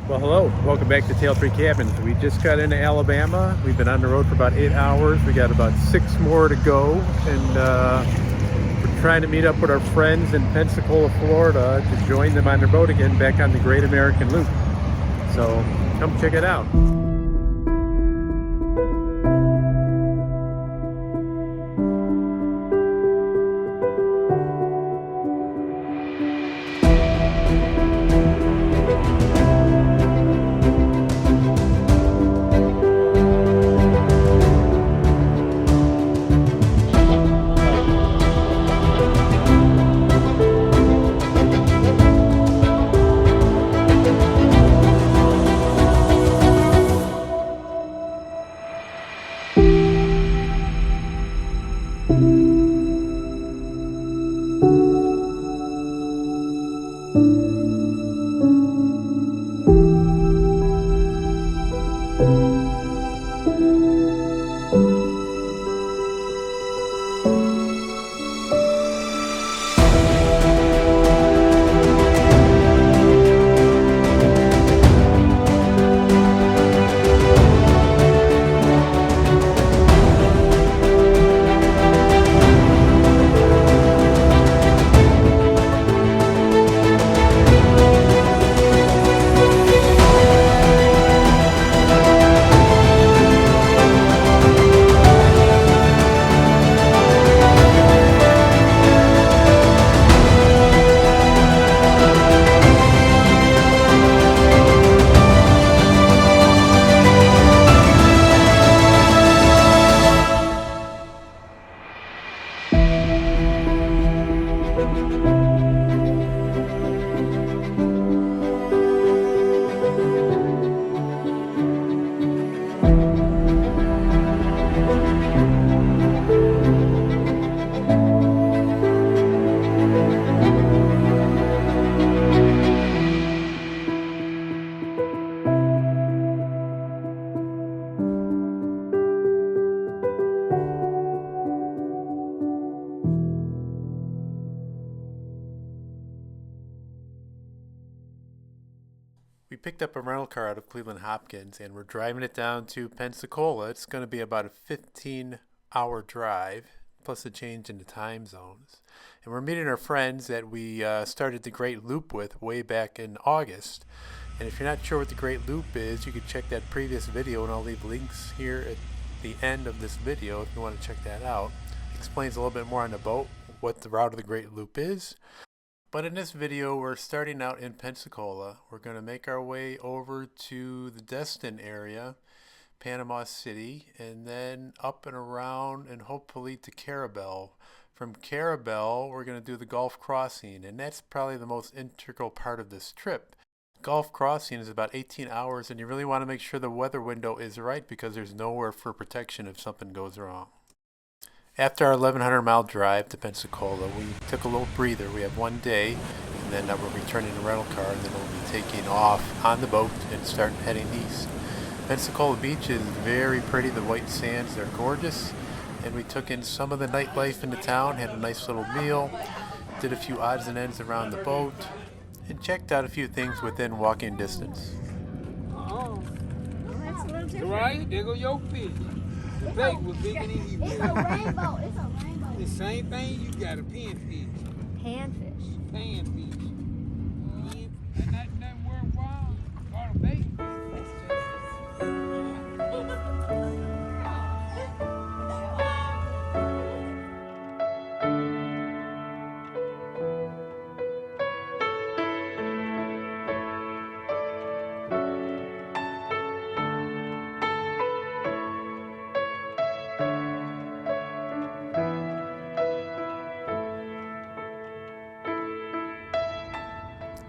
Well, hello. Welcome back to Tail Tree Cabins. We just got into Alabama. We've been on the road for about 8 hours. We got about 6 more to go, and we're trying to meet up with our friends in Pensacola, Florida, to join them on their boat again back on the Great American Loop. So come check it out. We picked up a rental car out of Cleveland Hopkins and we're driving it down to Pensacola. It's going to be about a 15-hour drive, plus a change in the time zones. And we're meeting our friends that we started the Great Loop with way back in August. And if you're not sure what the Great Loop is, you can check that previous video, and I'll leave links here at the end of this video if you want to check that out. It explains a little bit more on the boat, what the route of the Great Loop is. But in this video, we're starting out in Pensacola. We're going to make our way over to the Destin area, Panama City, and then up and around and hopefully to Carabelle. From Carabelle, we're going to do the Gulf Crossing, and that's probably the most integral part of this trip. Gulf Crossing is about 18 hours, and you really want to make sure the weather window is right because there's nowhere for protection if something goes wrong. After our 1,100-mile drive to Pensacola, we took a little breather. We have one day, and then we'll be returning the rental car, and then we'll be taking off on the boat and start heading east. Pensacola Beach is very pretty. The white sands are gorgeous, and we took in some of the nightlife in the town, had a nice little meal, did a few odds and ends around the boat, and checked out a few things within walking distance. Right, there go your fish. The bait was bigger than you. It's a rainbow. It's a rainbow. The same thing you got a pinfish. Panfish. Panfish. And that worthwhile. Got a bait.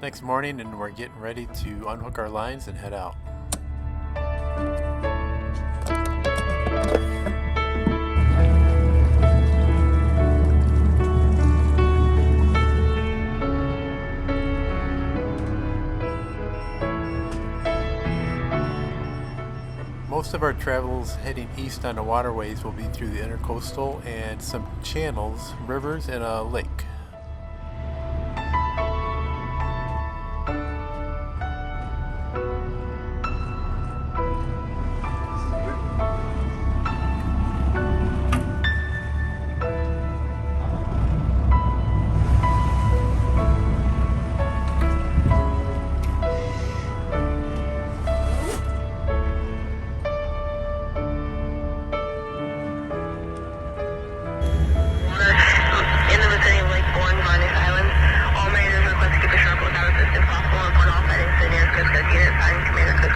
Next morning, and we're getting ready to unhook our lines and head out. Most of our travels heading east on the waterways will be through the intercoastal and some channels, rivers, and a lake.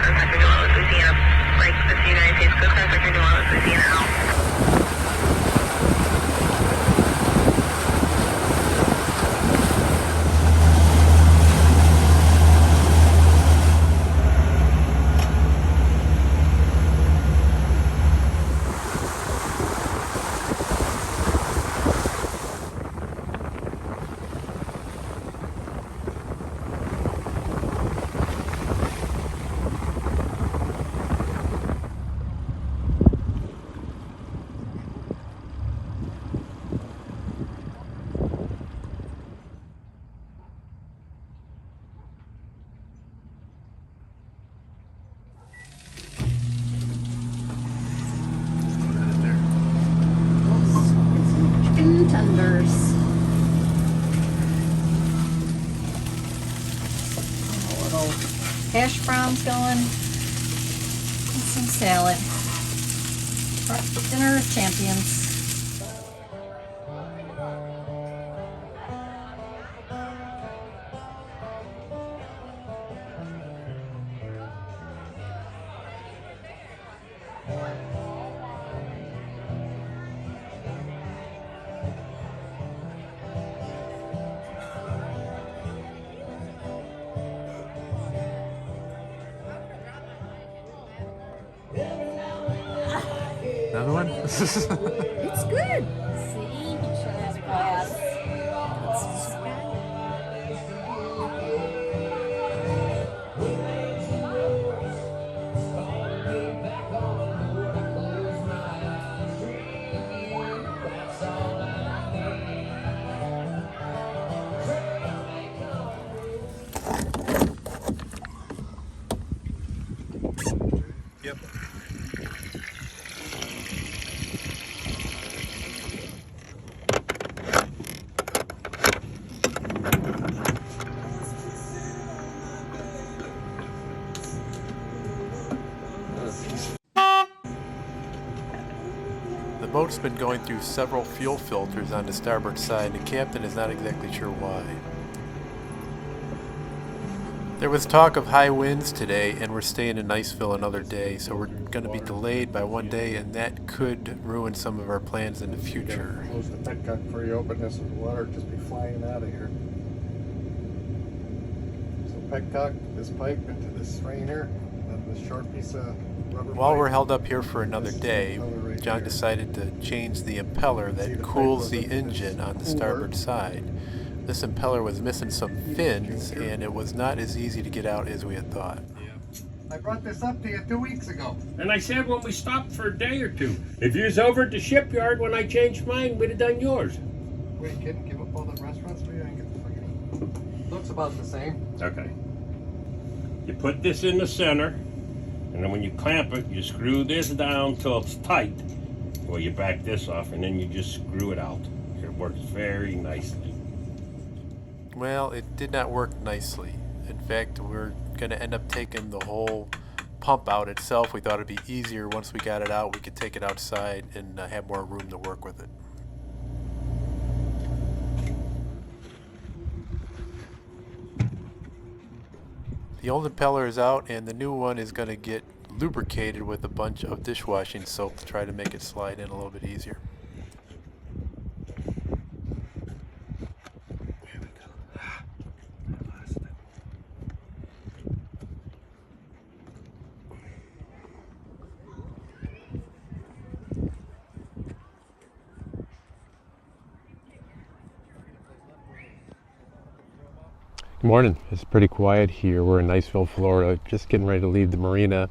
coast like we're doing with Louisiana, like the United States coast like we're doing with Louisiana now. Chicken tenders. A little hash browns going. And some salad. Dinner of champions. Another one? It's good. See, he tries glass. Yep. The boat's been going through several fuel filters on the starboard side, and the captain is not exactly sure why. There was talk of high winds today, and we're staying in Niceville another day, so we're going to be delayed by one day, and that could ruin some of our plans in the future. Close the petcock before you open this, with the water just be flying out of here. So petcock this pipe into this strainer, and then this short piece of rubber While pipe. we're held up here for another day, John decided to change the impeller that cools the engine on the starboard side. This impeller was missing some fins, and it was not as easy to get out as we had thought. I brought this up to you 2 weeks ago. And I said when we stopped for a day or two, if you was over at the shipyard when I changed mine, we'd have done yours. Wait, kidding? Give up all the restaurants for you and get the freaking. Looks about the same. Okay. You put this in the center, and then when you clamp it, you screw this down till it's tight. Well, you back this off, and then you just screw it out. It works very nicely. Well, it did not work nicely. In fact, we're going to end up taking the whole pump out itself. We thought it'd be easier once we got it out. We could take it outside and have more room to work with it. The old impeller is out, and the new one is going to get lubricated with a bunch of dishwashing soap to try to make it slide in a little bit easier. Good morning. It's pretty quiet here. We're in Niceville, Florida, just getting ready to leave the marina,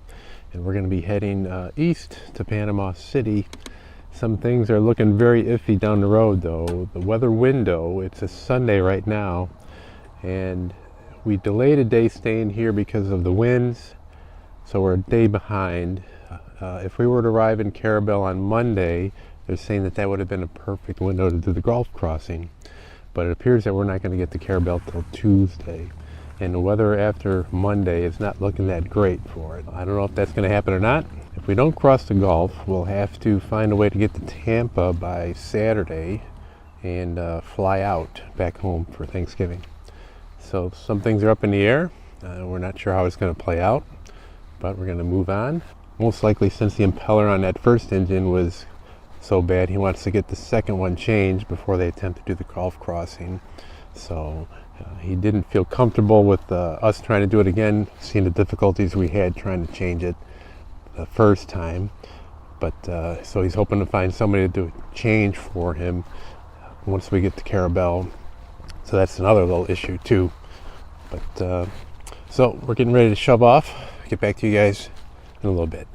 and we're going to be heading east to Panama City. Some things are looking very iffy down the road, though. The weather window, it's a Sunday right now, and we delayed a day staying here because of the winds, so we're a day behind. If we were to arrive in Carabelle on Monday, they're saying that that would have been a perfect window to do the Gulf crossing. But it appears that we're not going to get to Carabelle till Tuesday. And the weather after Monday is not looking that great for it. I don't know if that's going to happen or not. If we don't cross the Gulf, we'll have to find a way to get to Tampa by Saturday and fly out back home for Thanksgiving. So some things are up in the air. We're not sure how it's going to play out. but we're going to move on. Most likely, since the impeller on that first engine was so bad, he wants to get the second one changed before they attempt to do the Gulf crossing. So he didn't feel comfortable with us trying to do it again, seeing the difficulties we had trying to change it the first time. But so he's hoping to find somebody to do a change for him once we get to Carabelle. So that's another little issue too. But so we're getting ready to shove off. Get back to you guys in a little bit.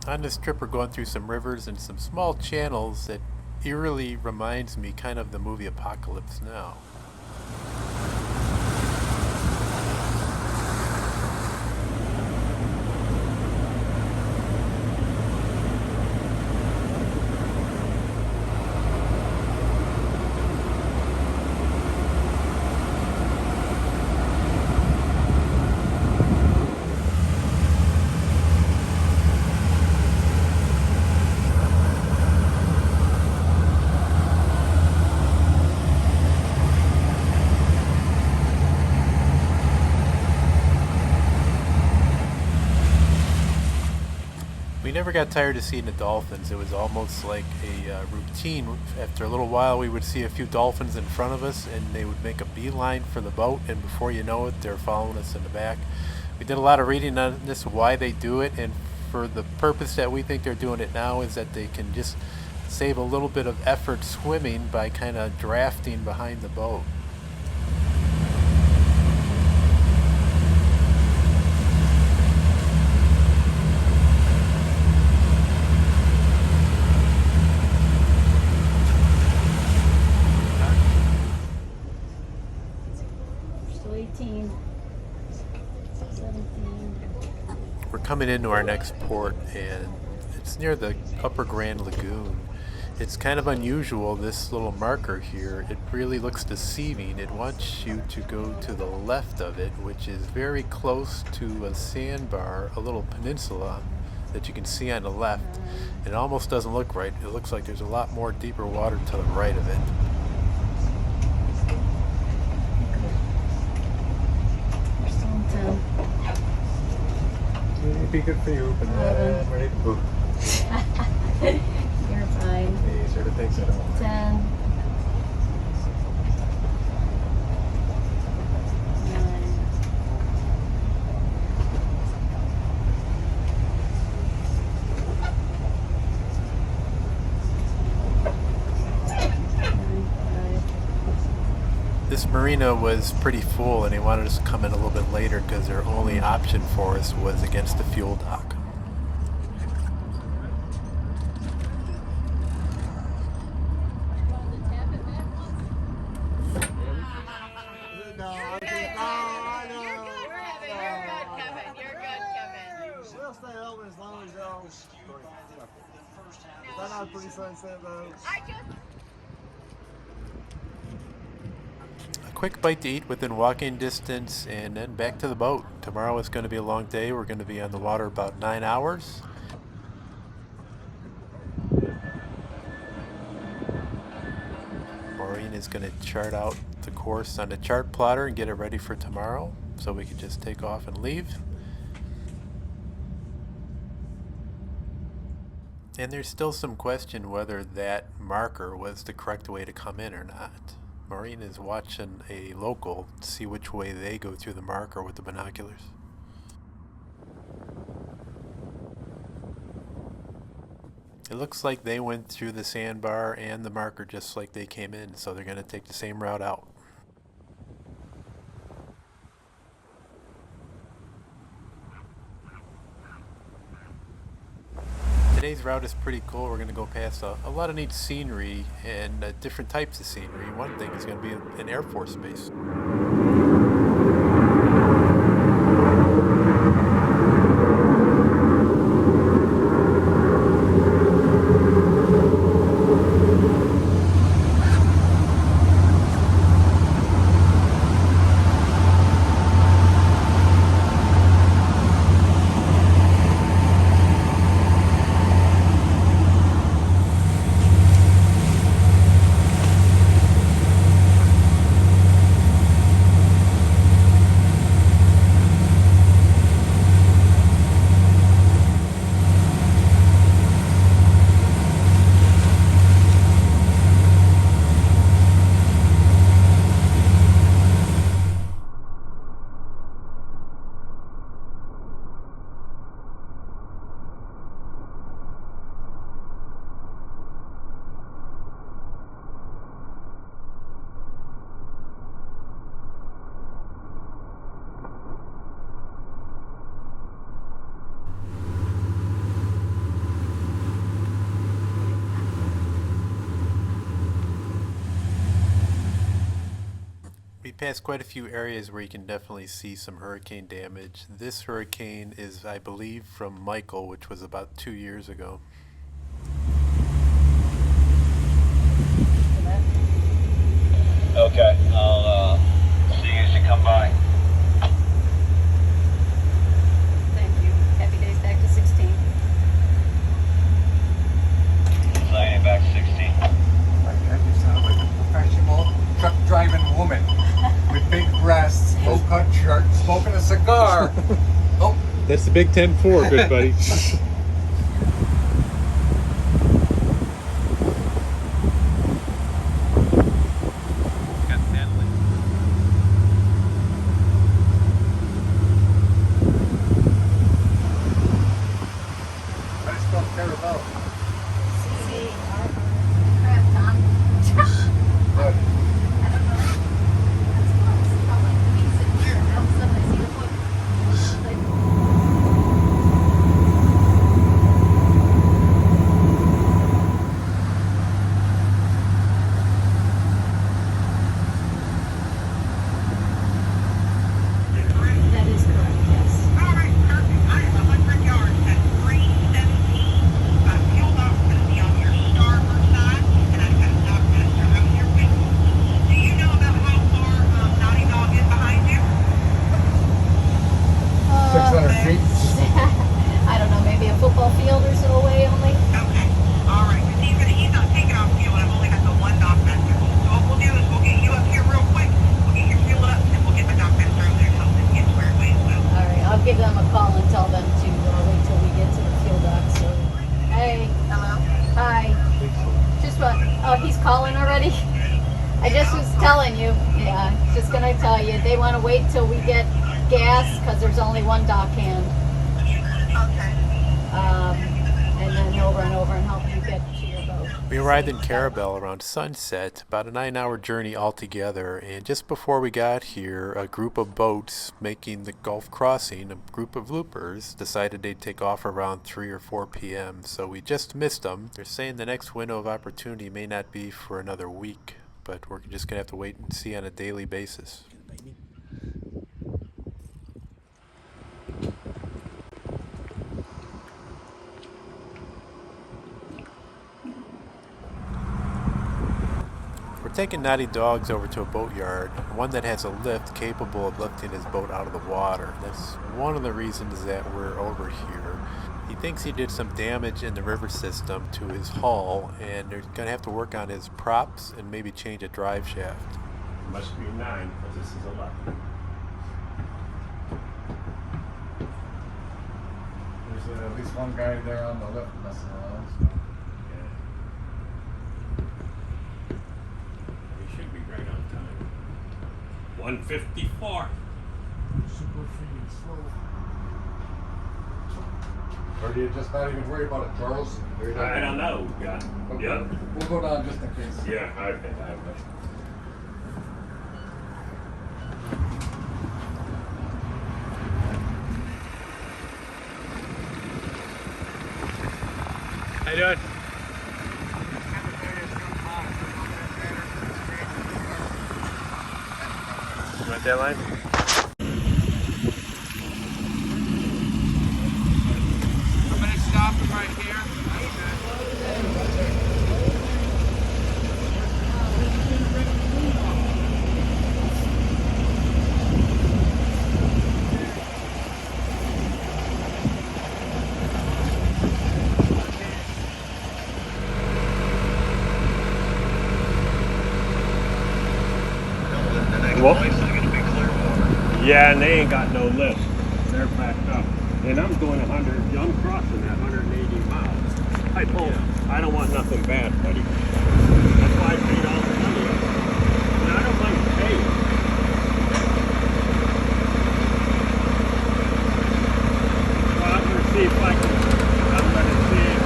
On this trip, we're going through some rivers and some small channels that eerily reminds me kind of the movie Apocalypse Now. We never got tired of seeing the dolphins. It was almost like a routine. After a little while, we would see a few dolphins in front of us, and they would make a beeline for the boat, and before you know it, they're following us in the back. We did a lot of reading on this, why they do it, and for the purpose that we think they're doing it now is that they can just save a little bit of effort swimming by kind of drafting behind the boat. Still 18, 17. We're coming into our next port, and it's near the Upper Grand Lagoon. It's kind of unusual, this little marker here. It really looks deceiving. It wants you to go to the left of it, which is very close to a sandbar, a little peninsula that you can see on the left. It almost doesn't look right. It looks like there's a lot more deeper water to the right of it. We're still in town. It'd be good for you, but ready to move. You're fine. He sort of thinks it all. 10. 9. This marina was pretty full, and he wanted us to come in a little bit later because their only option for us was against the fuel dock. We'll stay open as long as y'all. Is that not a pretty sunset though? A quick bite to eat within walking distance, and then back to the boat. Tomorrow is going to be a long day. We're going to be on the water about 9 hours. Maureen is going to chart out the course on the chart plotter and get it ready for tomorrow, so we can just take off and leave. And there's still some question whether that marker was the correct way to come in or not. Maureen is watching a local to see which way they go through the marker with the binoculars. It looks like they went through the sandbar and the marker just like they came in, so they're going to take the same route out. Today's route is pretty cool. We're going to go past a lot of neat scenery and different types of scenery. One thing is going to be an Air Force base. We passed quite a few areas where you can definitely see some hurricane damage. This hurricane is, I believe, from Michael, which was about 2 years ago. Okay, I'll see you as you come by. Thank you. Happy Daze back to 16. Flying back 16. My God, you sound like a professional truck driving woman with big breasts, low cut shirt, smoking a cigar. Oh, That's the Big 10-4, good buddy. I spelled Carabelle. Crap, Tom. Good. I don't know. That's close. I'm like, me sitting here, and all of a sudden I see the foot. That is correct, yes. All right, perfect. I am 100 yards at 317. Fuel box is going to be on your starboard side, and I've got a dock master out here with me. Do you know about how far Naughty Dog is behind you? 600 feet. I don't know, maybe a football field or so away only. Okay. All right. Because he's not taking off fuel. I've only got the one dock master. So what we'll do is we'll get you up here real quick. We'll get your fuel up, and we'll get the dock master over there to help us get to where it well. All right, I'll give them a call and tell them to wait till we get to the fuel dock. So, hey, Hello? hi. Just what? Oh, he's calling already? I just was telling you. Yeah, just gonna tell you. They want to wait till we get gas because there's only one dock hand. Okay. And then he'll run over and help you get to your boat. We arrived in Carabelle around sunset, about a 9-hour journey altogether, and just before we got here, a group of boats making the Gulf crossing, a group of loopers, decided they'd take off around 3 or 4 p.m., so we just missed them. They're saying the next window of opportunity may not be for another week, but we're just going to have to wait and see on a daily basis. We're taking Naughty Dogs over to a boatyard, one that has a lift capable of lifting his boat out of the water. That's one of the reasons that we're over here. He thinks he did some damage in the river system to his hull, and they're going to have to work on his props and maybe change a drive shaft. Must be 9, but this is 11. There's at least one guy there on the lift messing around. So. We should be right on time. 154. Super freaking slow. Or do you just not even worry about it, Charles? I don't know. Yeah. Okay. Yeah. We'll go down just in case. Yeah, I think I would. How you doing? You want that line? I'm gonna stop him right here. Yeah, and they ain't got no lift. They're backed up. And I'm doing 100, I'm crossing that 180 miles. I don't want nothing bad, buddy. That's why I paid all the money. And I don't mind paying. Well, I'm going to see if I can, I'm going to see if,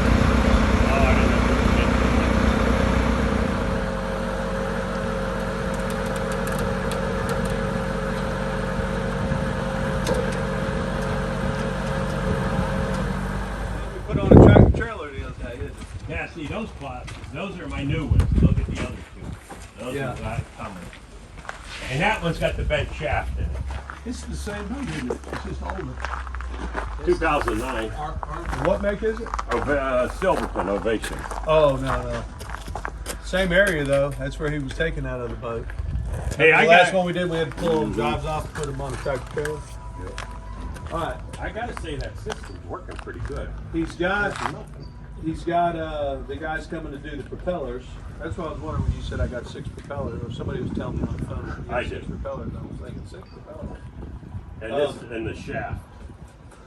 oh, I don't know. Put on a tractor trailer the other day, didn't you? Yeah, see, those plots, those are my new ones. Look at the other two. Those Yeah. are got coming. And that one's got the bent shaft in it. It's the same boat, isn't it? It's just older. 2009. What make is it? Silverton Ovation. Oh, no. Same area, though. That's where he was taken out of the boat. Hey, The I last got. one we did, we had to pull drives off, put them on the tractor trailer. All right. I gotta say that system's working pretty good. He's got the guys coming to do the propellers. That's why I was wondering when you said I got 6 propellers, or somebody was telling me on the phone. You I had 6 did. propellers. I was thinking 6 propellers. And this and the shaft.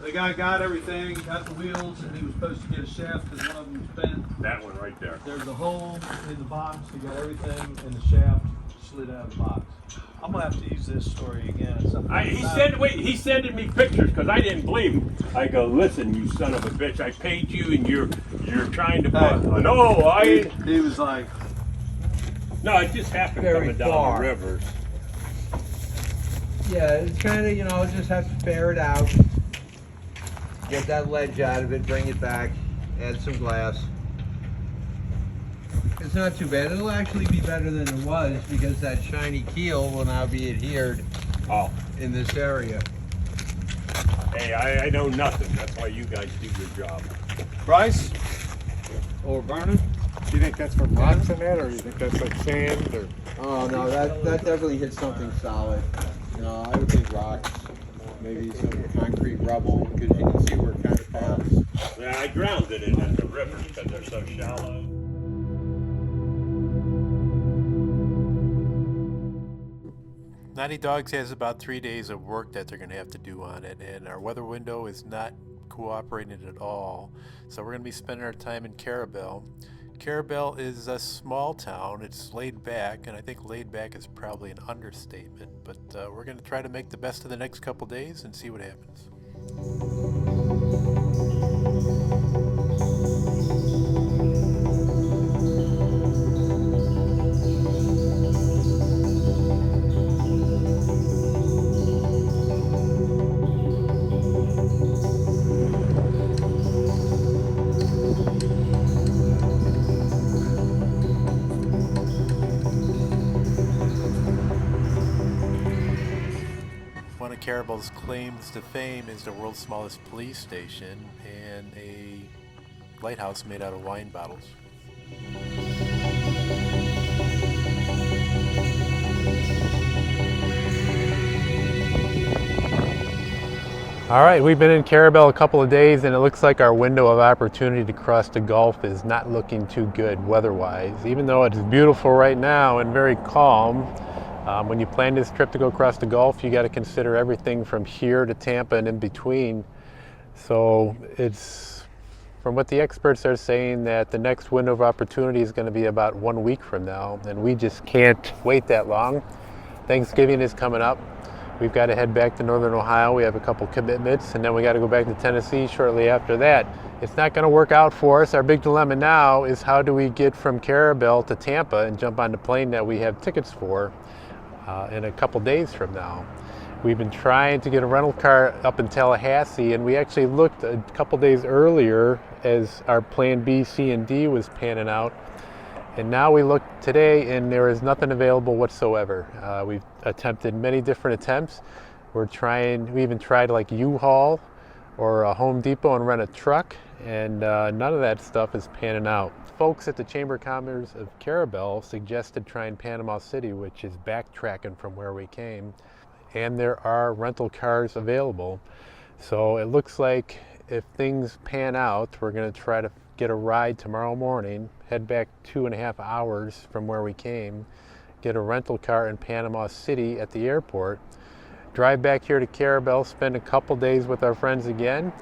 The guy got everything, got the wheels, and he was supposed to get a shaft because one of them was bent. That one right there. There's a hole in the box. He got everything, and the shaft slid out of the box. I'm gonna have to use this story again. He sending me pictures because I didn't believe him. I go, listen, you son of a bitch, I paid you and you're trying to put. He was like, No, it just happened Very coming down far. the rivers. Yeah, it's kind of, just have to fare it out. Get that ledge out of it, bring it back, add some glass. It's not too bad. It'll actually be better than it was because that shiny keel will now be adhered Oh, in this area. hey, I know nothing. That's why you guys do your job. Bryce, Or Vernon? do you think that's from rocks in that, or you think that's like sand, or? Oh no, that definitely hit something solid. I would think rocks, maybe some concrete rubble, because you can see where it kind of pounds. Yeah, I grounded it in the rivers because they're so shallow. Naughty Dogs has about 3 days of work that they're going to have to do on it, and our weather window is not cooperating at all. So we're going to be spending our time in Carabelle. Carabelle is a small town. It's laid back, and I think laid back is probably an understatement, but we're going to try to make the best of the next couple days and see what happens. One of Carabelle's claims to fame is the world's smallest police station and a lighthouse made out of wine bottles. All right, we've been in Carabelle a couple of days, and it looks like our window of opportunity to cross the Gulf is not looking too good weather-wise. Even though it's beautiful right now and very calm, when you plan this trip to go across the Gulf, you got to consider everything from here to Tampa and in between. So it's, from what the experts are saying, that the next window of opportunity is going to be about 1 week from now, and we just can't wait that long. Thanksgiving is coming up. We've got to head back to Northern Ohio. We have a couple commitments, and then we got to go back to Tennessee shortly after that. It's not going to work out for us. Our big dilemma now is how do we get from Carabelle to Tampa and jump on the plane that we have tickets for in a couple days from now. We've been trying to get a rental car up in Tallahassee, and we actually looked a couple days earlier as our plan B, C, and D was panning out. And now we look today, and there is nothing available whatsoever. We've attempted many different attempts. We even tried like U-Haul or a Home Depot and rent a truck, and none of that stuff is panning out. Folks at the Chamber of Commerce of Carabelle suggested trying Panama City, which is backtracking from where we came, and there are rental cars available. So it looks like if things pan out, we're going to try to get a ride tomorrow morning, head back 2.5 hours from where we came, get a rental car in Panama City at the airport, drive back here to Carabelle, spend a couple days with our friends again,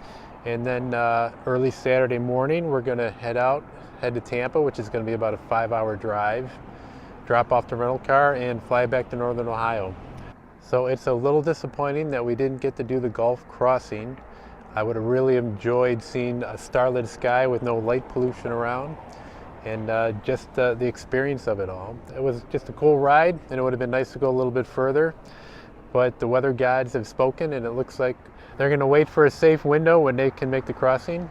and then early Saturday morning we're going to head to Tampa, which is going to be about a 5-hour drive, drop off the rental car and fly back to Northern Ohio. So it's a little disappointing that we didn't get to do the Gulf crossing. I would have really enjoyed seeing a starlit sky with no light pollution around, and just the experience of it all. It was just a cool ride, and it would have been nice to go a little bit further, but the weather gods have spoken, and it looks like they're going to wait for a safe window when they can make the crossing.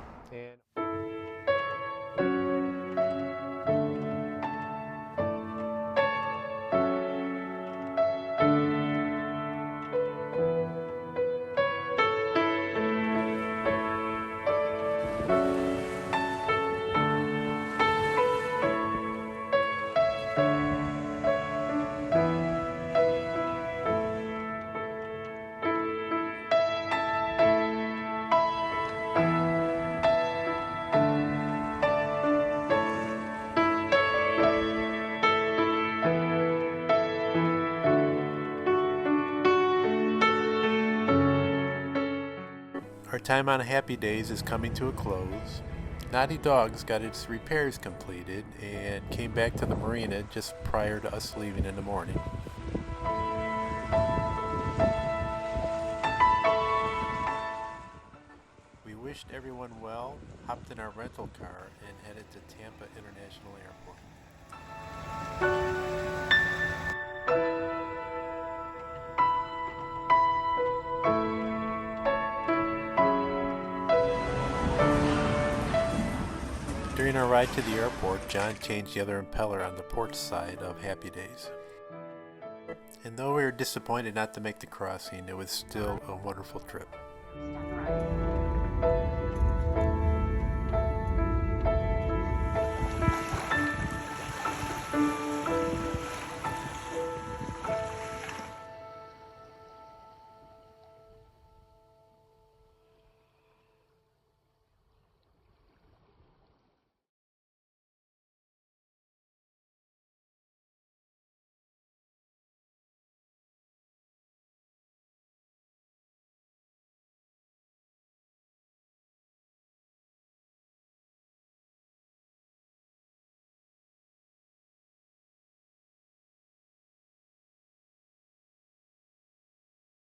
Our time on Happy Daze is coming to a close. Naughty Dogs got its repairs completed and came back to the marina just prior to us leaving in the morning. We wished everyone well, hopped in our rental car, and headed to Tampa International Airport. During our ride to the airport, John changed the other impeller on the port side of Happy Daze. And though we were disappointed not to make the crossing, it was still a wonderful trip.